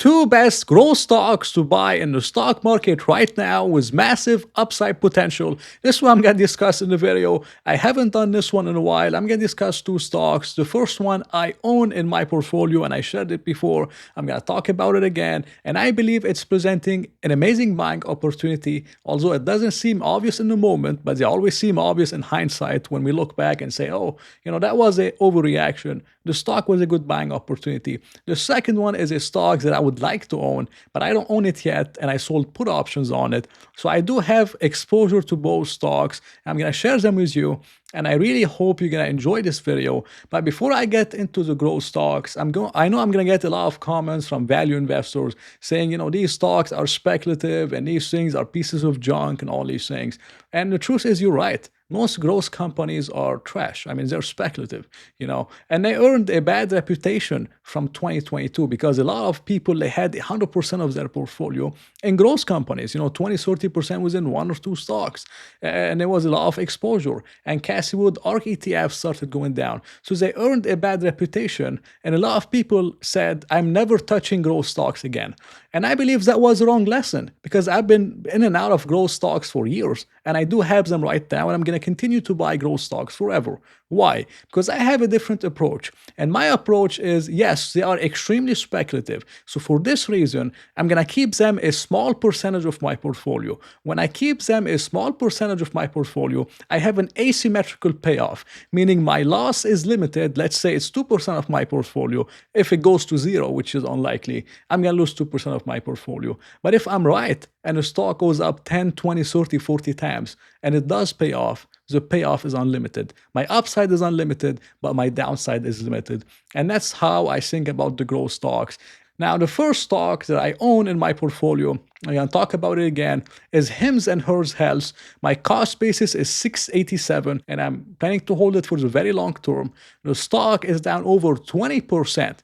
Two best growth stocks to buy in the stock market right now with massive upside potential. This one I'm going to discuss in the video. I haven't done this one in a while. I'm going to discuss two stocks. The first one I own in my portfolio and I shared it before. I'm going to talk about it again. And I believe it's presenting an amazing buying opportunity. Although it doesn't seem obvious in the moment, but they always seem obvious in hindsight when we look back and say, oh, that was an overreaction. The stock was a good buying opportunity. The second one is a stock that I would like to own, but I don't own it yet, and I sold put options on it. So I do have exposure to both stocks. I'm going to share them with you, and I really hope you're going to enjoy this video. But before I get into the growth stocks, I know I'm going to get a lot of comments from value investors saying, these stocks are speculative and these things are pieces of junk and all these things. And the truth is, you're right. Most growth companies are trash. I mean, they're speculative, and they earned a bad reputation from 2022 because a lot of people, they had 100% of their portfolio in growth companies, 20, 30% was in one or two stocks. And there was a lot of exposure. And Cathie Wood ARK ETF started going down. So they earned a bad reputation. And a lot of people said, I'm never touching growth stocks again. And I believe that was a wrong lesson because I've been in and out of growth stocks for years. And I do have them right now. And I'm going to continue to buy growth stocks forever. Why? Because I have a different approach. And my approach is, yes, they are extremely speculative. So for this reason, I'm going to keep them a small percentage of my portfolio. When I keep them a small percentage of my portfolio, I have an asymmetrical payoff, meaning my loss is limited. Let's say it's 2% of my portfolio. If it goes to zero, which is unlikely, I'm going to lose 2% of my portfolio. But if I'm right and the stock goes up 10, 20, 30, 40 times, and it does pay off, the payoff is unlimited. My upside is unlimited, but my downside is limited. And that's how I think about the growth stocks. Now, the first stock that I own in my portfolio, I'm going to talk about it again, is Hims & Hers Health. My cost basis is $687, and I'm planning to hold it for the very long term. The stock is down over 20%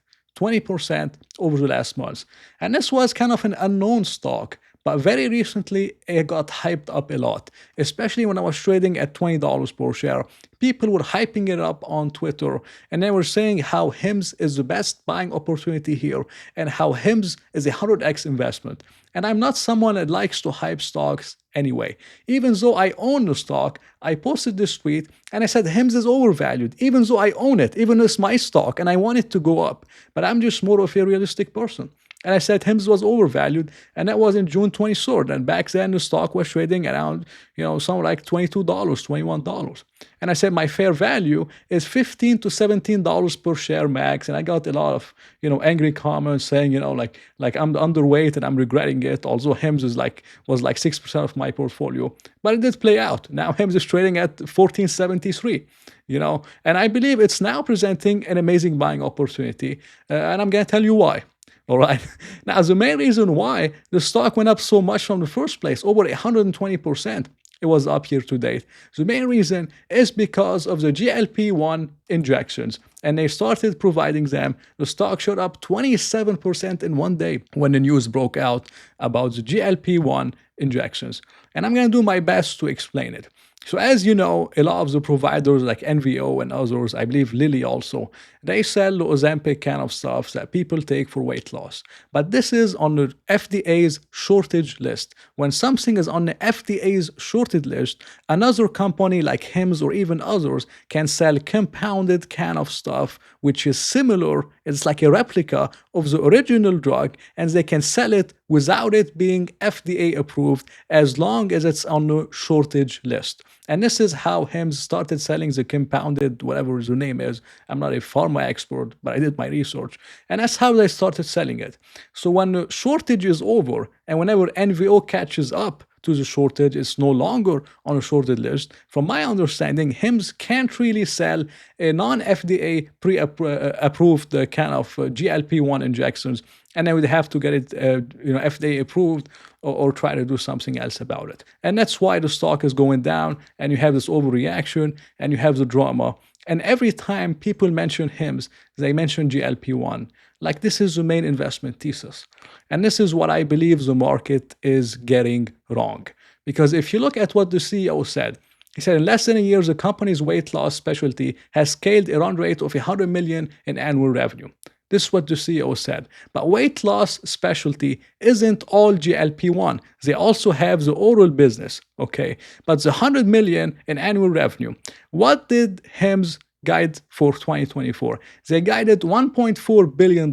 over the last months. And this was kind of an unknown stock. But very recently, it got hyped up a lot, especially when I was trading at $20 per share. People were hyping it up on Twitter, and they were saying how Hims is the best buying opportunity here and how Hims is a 100x investment. And I'm not someone that likes to hype stocks anyway. Even though I own the stock, I posted this tweet and I said Hims is overvalued, even though I own it, even though it's my stock and I want it to go up. But I'm just more of a realistic person. And I said Hims was overvalued, and that was in June 23rd. And back then, the stock was trading around, somewhere like $22, $21. And I said my fair value is $15 to $17 per share max. And I got a lot of, angry comments saying, like I'm underweight and I'm regretting it. Also, Hims was like 6% of my portfolio, but it did play out. Now Hims is trading at $14.73. And I believe it's now presenting an amazing buying opportunity. And I'm going to tell you why. All right. Now, the main reason why the stock went up so much from the first place, over 120%, it was up year to date. The main reason is because of the GLP-1 injections, and they started providing them. The stock shot up 27% in one day when the news broke out about the GLP-1 injections. And I'm going to do my best to explain it. So as you know, a lot of the providers like NVO and others, I believe Lilly also, they sell the Ozempic kind of stuff that people take for weight loss. But this is on the FDA's shortage list. When something is on the FDA's shortage list, another company like Hims or even others can sell compounded kind of stuff, which is similar. It's like a replica of the original drug, and they can sell it without it being FDA approved as long as it's on the shortage list. And this is how Hims started selling the compounded, whatever the name is. I'm not a pharma expert, but I did my research. And that's how they started selling it. So when the shortage is over, and whenever NVO catches up to the shortage, it's no longer on a shortage list. From my understanding, Hims can't really sell a non-FDA pre-approved kind of GLP-1 injections, and they would have to get it FDA approved or try to do something else about it. And that's why the stock is going down, and you have this overreaction, and you have the drama. And every time people mention Hims, they mention GLP-1. Like, this is the main investment thesis. And this is what I believe the market is getting wrong. Because if you look at what the CEO said, he said in less than a year, the company's weight loss specialty has scaled a run rate of $100 million in annual revenue. This is what the CEO said. But weight loss specialty isn't all GLP-1. They also have the oral business, okay? But the 100 million in annual revenue. What did Hims guide for 2024? They guided $1.4 billion,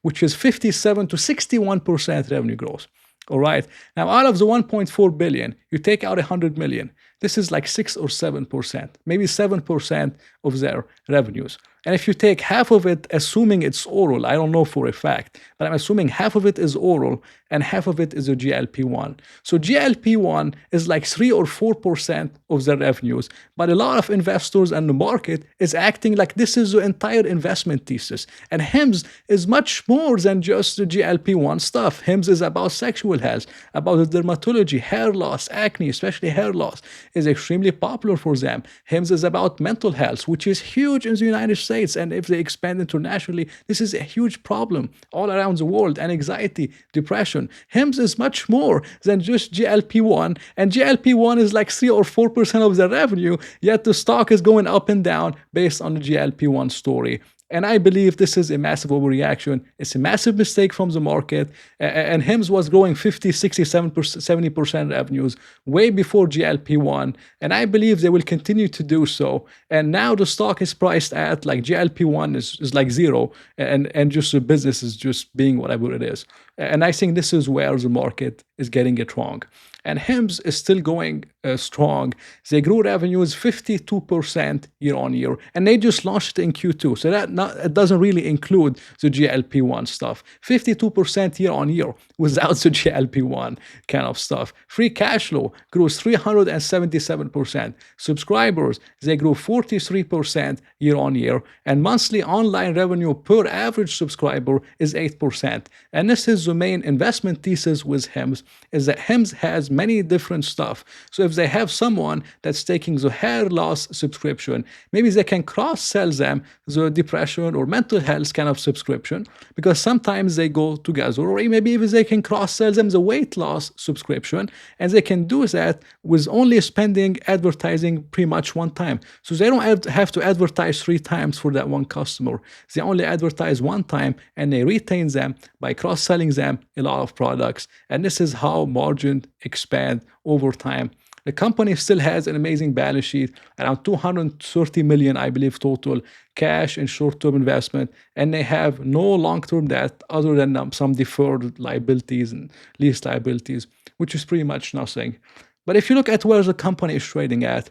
which is 57 to 61% revenue growth. All right. Now, out of the 1.4 billion, you take out 100 million. This is like 6 or 7%, maybe 7% of their revenues. And if you take half of it, assuming it's oral, I don't know for a fact, but I'm assuming half of it is oral and half of it is a GLP-1. So GLP-1 is like 3 or 4% of their revenues, but a lot of investors and the market is acting like this is the entire investment thesis. And Hims is much more than just the GLP-1 stuff. Hims is about sexual health, about the dermatology, hair loss, acne, especially hair loss is extremely popular for them. Hims is about mental health, which is huge in the United States. And if they expand internationally, this is a huge problem all around the world. And anxiety, depression. Hims is much more than just GLP-1. And GLP-1 is like 3 or 4% of their revenue, yet the stock is going up and down based on the GLP-1 story. And I believe this is a massive overreaction. It's a massive mistake from the market. And Hims was growing 50, 60, 70% revenues way before GLP-1. And I believe they will continue to do so. And now the stock is priced at like GLP-1 is like zero. And just the business is just being whatever it is. And I think this is where the market is getting it wrong. And Hims is still going strong. They grew revenues 52% year on year, and they just launched it in Q2. So it doesn't really include the GLP-1 stuff. 52% year on year without the GLP-1 kind of stuff. Free cash flow grew 377%. Subscribers, they grew 43% year on year, and monthly online revenue per average subscriber is 8%. And this is the main investment thesis with Hims, is that Hims has many different stuff. So if they have someone that's taking the hair loss subscription, maybe they can cross-sell them the depression or mental health kind of subscription, because sometimes they go together. Or maybe even they can cross-sell them the weight loss subscription, and they can do that with only spending advertising pretty much one time. So they don't have to advertise 3 times for that one customer. They only advertise one time, and they retain them by cross-selling them a lot of products. And this is how margin expand over time. The company still has an amazing balance sheet, around 230 million, I believe, total cash and short-term investment, and they have no long-term debt other than some deferred liabilities and lease liabilities, which is pretty much nothing. But if you look at where the company is trading at,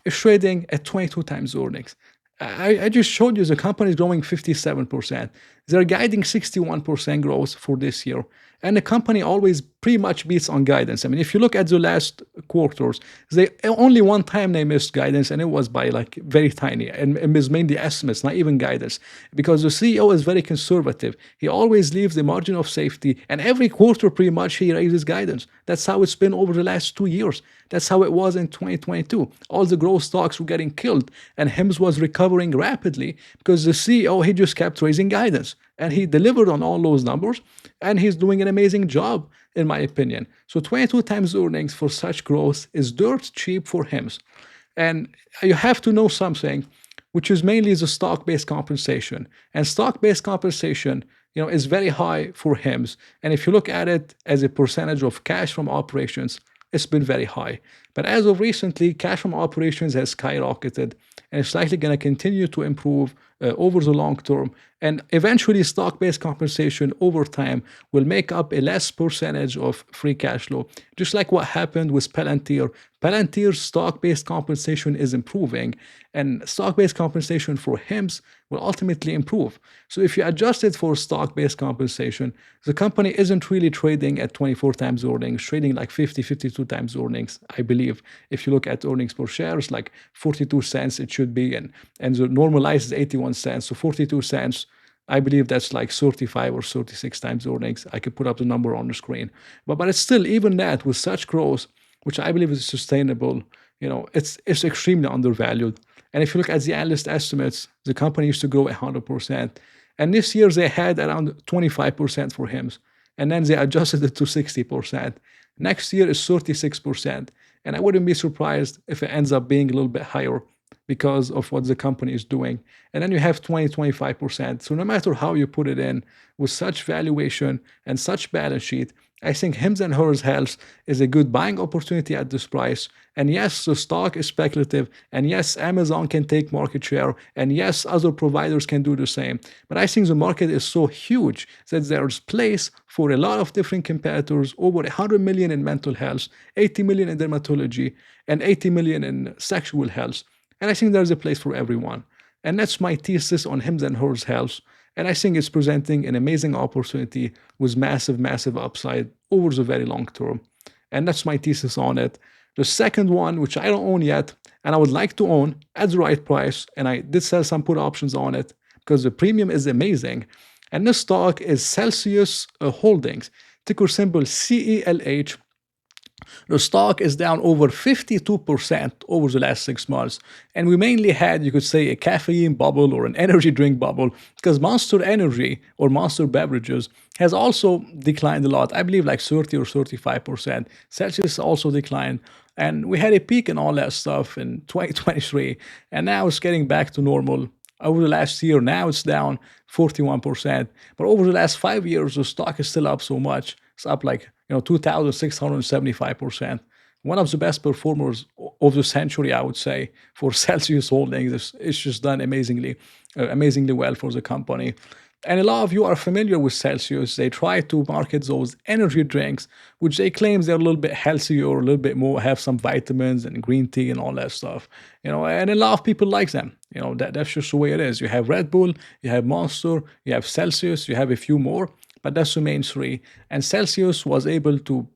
it's trading at 22 times earnings. I just showed you the company is growing 57%. They're guiding 61% growth for this year. And the company always pretty much beats on guidance. I mean, if you look at the last quarters, they only one time they missed guidance, and it was by like very tiny, and it was mainly estimates, not even guidance, because the CEO is very conservative. He always leaves the margin of safety, and every quarter pretty much he raises guidance. That's how it's been over the last 2 years. That's how it was in 2022. All the growth stocks were getting killed, and Hims was recovering rapidly because the CEO, he just kept raising guidance, and he delivered on all those numbers, and he's doing an amazing job, in my opinion. So 22 times earnings for such growth is dirt cheap for Hims. And you have to know something, which is mainly the stock-based compensation. And stock-based compensation, is very high for Hims. And if you look at it as a percentage of cash from operations, it's been very high. But as of recently, cash from operations has skyrocketed, and it's likely going to continue to improve over the long term. And eventually, stock-based compensation over time will make up a less percentage of free cash flow, just like what happened with Palantir. Palantir's stock-based compensation is improving, and stock-based compensation for Hims will ultimately improve. So if you adjust it for stock-based compensation, the company isn't really trading at 24 times earnings, trading like 50, 52 times earnings, I believe. If you look at earnings per share, it's like 42 cents it should be, and the normalized is 81 cents. So 42 cents, I believe that's like 35 or 36 times earnings. I could put up the number on the screen. But it's still, even that, with such growth, which I believe is sustainable, it's extremely undervalued. And if you look at the analyst estimates, the company used to grow 100%. And this year they had around 25% for Hims. And then they adjusted it to 60%. Next year is 36%. And I wouldn't be surprised if it ends up being a little bit higher, because of what the company is doing. And then you have 20, 25%. So no matter how you put it in, with such valuation and such balance sheet, I think Hims and Hers Health is a good buying opportunity at this price. And yes, the stock is speculative. And yes, Amazon can take market share. And yes, other providers can do the same. But I think the market is so huge that there's place for a lot of different competitors, over 100 million in mental health, 80 million in dermatology, and 80 million in sexual health. And I think there's a place for everyone. And that's my thesis on Hims and Hers Health. And I think it's presenting an amazing opportunity with massive, massive upside over the very long term. And that's my thesis on it. The second one, which I don't own yet, and I would like to own at the right price, and I did sell some put options on it because the premium is amazing. And this stock is Celsius Holdings, ticker symbol CELH. The stock is down over 52% over the last 6 months. And we mainly had, you could say, a caffeine bubble or an energy drink bubble because Monster Energy or Monster Beverages has also declined a lot. I believe like 30 or 35%. Celsius also declined. And we had a peak in all that stuff in 2023. And now it's getting back to normal. Over the last year, now it's down 41%. But over the last 5 years, the stock is still up so much. It's up like 2,675%. One of the best performers of the century, I would say, for Celsius Holdings. It's just done amazingly well for the company. And a lot of you are familiar with Celsius. They try to market those energy drinks, which they claim they're a little bit healthier, a little bit more, have some vitamins and green tea and all that stuff. And a lot of people like them. That's just the way it is. You have Red Bull, you have Monster, you have Celsius, you have a few more, but that's the main three. And Celsius was able to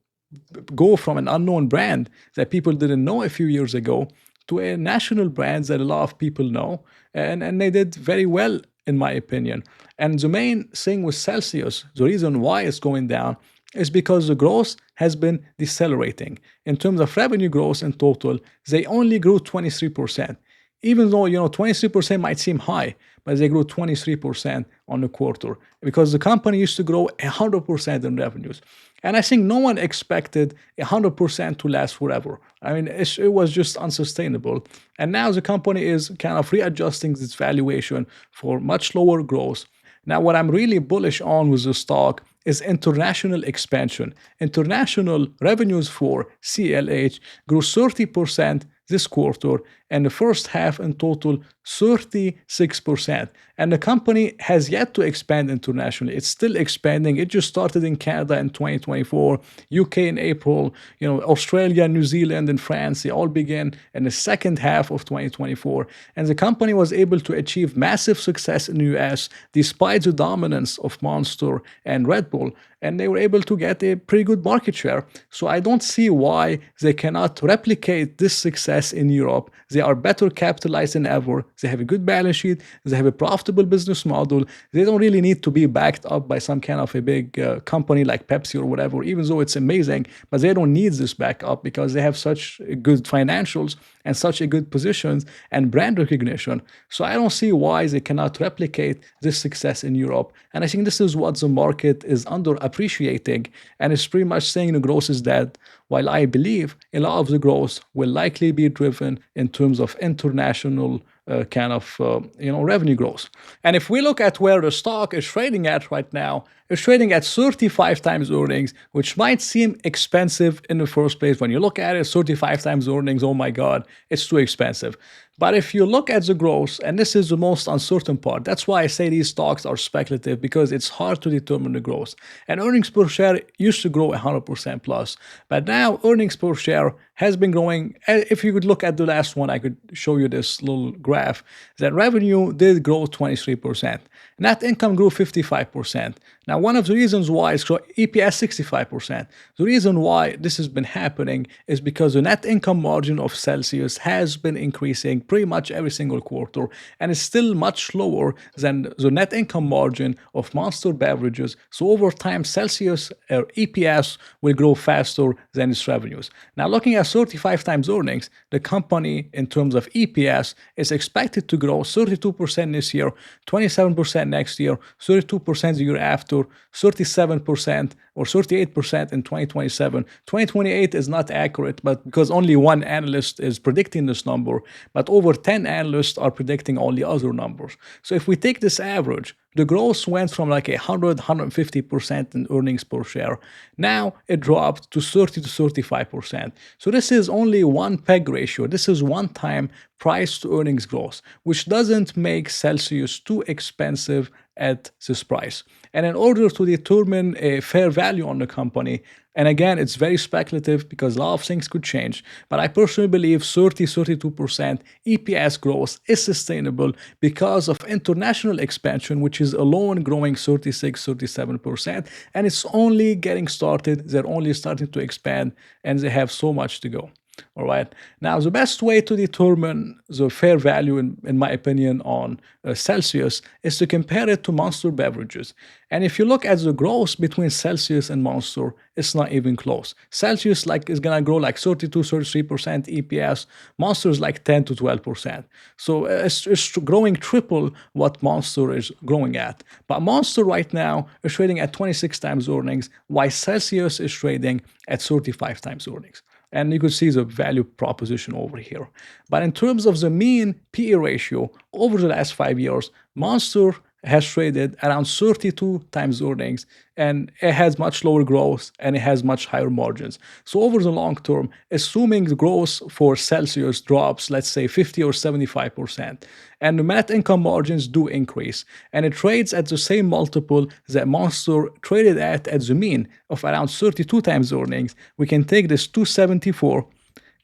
go from an unknown brand that people didn't know a few years ago to a national brand that a lot of people know. And they did very well, in my opinion. And the main thing with Celsius, the reason why it's going down, is because the growth has been decelerating. In terms of revenue growth in total, they only grew 23%. Even though, 23% might seem high, but they grew 23% on the quarter because the company used to grow 100% in revenues. And I think no one expected 100% to last forever. I mean, it was just unsustainable. And now the company is kind of readjusting its valuation for much lower growth. Now, what I'm really bullish on with the stock is international expansion. International revenues for CLH grew 30% this quarter, and the first half in total 36%. And the company has yet to expand internationally. It's still expanding. It just started in Canada in 2024, UK in April, Australia, New Zealand, and France. They all began in the second half of 2024. And the company was able to achieve massive success in the US despite the dominance of Monster and Red Bull. And they were able to get a pretty good market share. So I don't see why they cannot replicate this success in Europe. They are better capitalized than ever. They have a good balance sheet. They have a profitable business model. They don't really need to be backed up by some kind of a big company like Pepsi or whatever, even though it's amazing. But they don't need this backup because they have such good financials and such a good positions and brand recognition. So I don't see why they cannot replicate this success in Europe. And I think this is what the market is underappreciating, and it's pretty much saying the growth is dead, while I believe a lot of the growth will likely be driven in terms of international revenue growth. And if we look at where the stock is trading at right now, it's trading at 35 times earnings, which might seem expensive in the first place. When you look at it, 35 times earnings, oh my God, it's too expensive. But if you look at the growth, and this is the most uncertain part, that's why I say these stocks are speculative, because it's hard to determine the growth. And earnings per share used to grow 100% plus, but now earnings per share has been growing. If you could look at the last one, I could show you this little graph, that revenue did grow 23%. Net income grew 55%. Now, one of the reasons why it's EPS 65%, the reason why this has been happening is because the net income margin of Celsius has been increasing pretty much every single quarter, and it's still much lower than the net income margin of Monster Beverages. So over time, Celsius EPS will grow faster than its revenues. Now, looking at 35 times earnings, the company in terms of EPS is expected to grow 32% this year, 27% next year, 32% the year after, sector 37% or 38% in 2027. 2028 is not accurate, but because only one analyst is predicting this number, but over 10 analysts are predicting all the other numbers. So if we take this average, the growth went from like 150% in earnings per share. Now it dropped to 30 to 35%. So this is only one PEG ratio. This is one time price to earnings growth, which doesn't make Celsius too expensive at this price. And in order to determine a fair value on the company, and again, it's very speculative because a lot of things could change, but I personally believe 32% EPS growth is sustainable because of international expansion, which is alone growing 37%, and it's only getting started. They're only starting to expand, and they have so much to go. All right. Now, the best way to determine the fair value, in my opinion, on Celsius is to compare it to Monster beverages. And if you look at the growth between Celsius and Monster, it's not even close. Celsius is gonna grow like 33% EPS. Monster is like 10 to 12%. So it's growing triple what Monster is growing at. But Monster right now is trading at 26 times earnings, while Celsius is trading at 35 times earnings. And you could see the value proposition over here. But in terms of the mean PE ratio over the last 5 years, Monster has traded around 32 times earnings, and it has much lower growth and it has much higher margins. So over the long term, assuming the growth for Celsius drops, let's say 50 or 75%, and the net income margins do increase, and it trades at the same multiple that Monster traded at the mean of around 32 times earnings, we can take this 274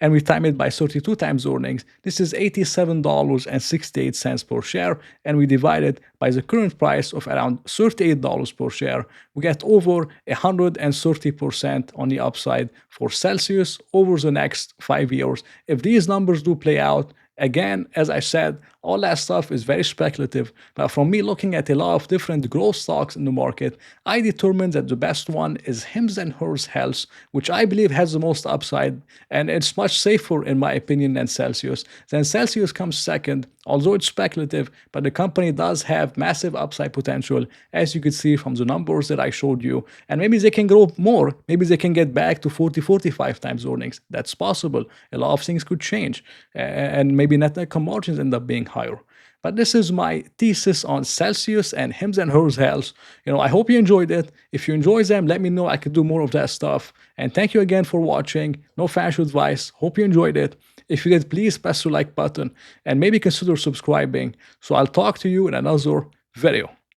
and we time it by 32 times earnings. This is $87.68 per share, and we divide it by the current price of around $38 per share. We get over 130% on the upside for Celsius over the next 5 years. If these numbers do play out, again, as I said, all that stuff is very speculative, but from me looking at a lot of different growth stocks in the market, I determined that the best one is Hims & Hers Health, which I believe has the most upside, and it's much safer in my opinion than Celsius. Then Celsius comes second, although it's speculative, but the company does have massive upside potential, as you could see from the numbers that I showed you, and maybe they can grow more, maybe they can get back to 40-45 times earnings. That's possible. A lot of things could change, and maybe net income margins end up being higher. But this is my thesis on Celsius and Hims & Hers Health. I hope you enjoyed it. If you enjoy them, let me know. I could do more of that stuff. And thank you again for watching. No financial advice. Hope you enjoyed it. If you did, please press the like button and maybe consider subscribing. So I'll talk to you in another video.